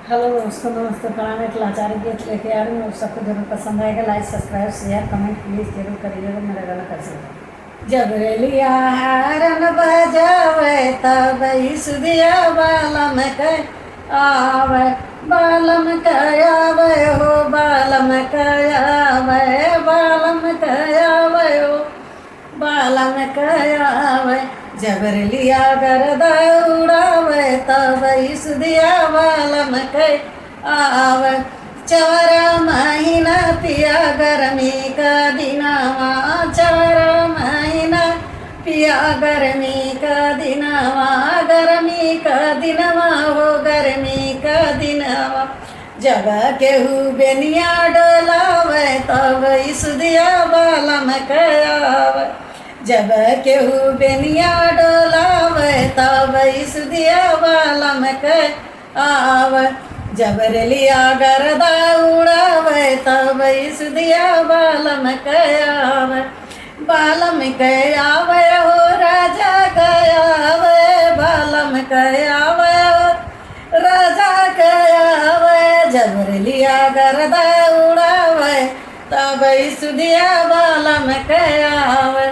Hello दोस्तों, नमस्ते। प्रणाम। एक लाचारी गीत लेके आ रही हूँ। सबको जरूर पसंद आएगा। Like, subscribe, share, comment please जरूर करिएगा। मेरा गाना कैसे जब रेलिया हारन बजावे तब सुदिया बालम के आवे, बालम के आवे हो, बालम के आवे, बालम के आवे हो, बालम के आवे। जबर लिया गरदा उड़ावे तब सुदिया बालम के आवे। 4 महीना पिया गर्मी का दिनावा, 4 महीना पिया गर्मी का दिनावा, गर्मी का दिनवा हो, गर्मी का दिनवा। जब केहू बेनिया डोलावे तब सुदिया बालम के आवे, जब केहू बेनिया डोलावे तब सुदिया बालम के आवे। जब रेलिया गरदा उड़ावे तब सुदिया बालम के आवे, बालम के आवे हो, राजा के आवे, बालम के आवे हो, राजा के आवे। जब रेलिया गरदा उड़ावे तब सुदिया बालम के आवे।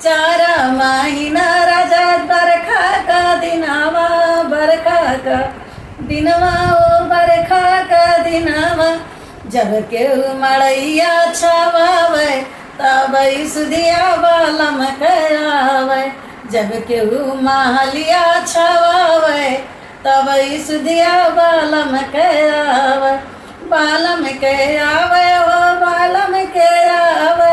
4 महीना राजा बरखा का दिनावा, बरखा का दिनवा ओ, बरखा का दिनवा। जब केहू मड़ैया छावे तब सुदिया बालम के आवे, जब केहू महलिया छावे तब सुदिया बालम के आवे, बालम के आवे हो, बालम के आवे।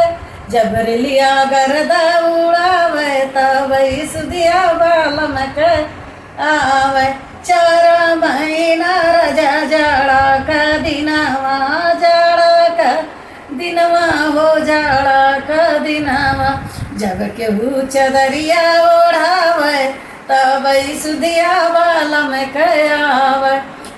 जब रेलिया गरदा उड़ावे तब सुदिया बालम के आवे। 4 महीना राजा जाड़ा का दिनवा, जाड़ा का दिनवा हो, जाड़ा का दिनवा। जब केहू चदरिया ओढ़ावे तब सुदिया बालम के आवे,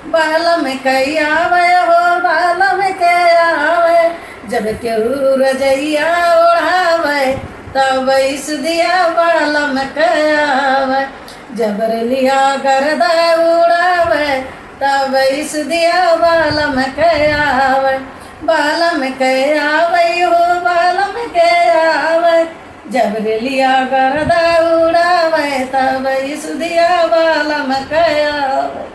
बालम के आवे हो, बालम के आवे। जब केहू रजैया ओढ़ावे तब सुदिया बालम के आवे। जब रेलिया गरदा उड़ावे तब सुदिया बालम के आवे, बालम के आवे हो, बालम के आवे। जब रेलिया गरदा उड़ावे तब सुदिया बालम के आवे।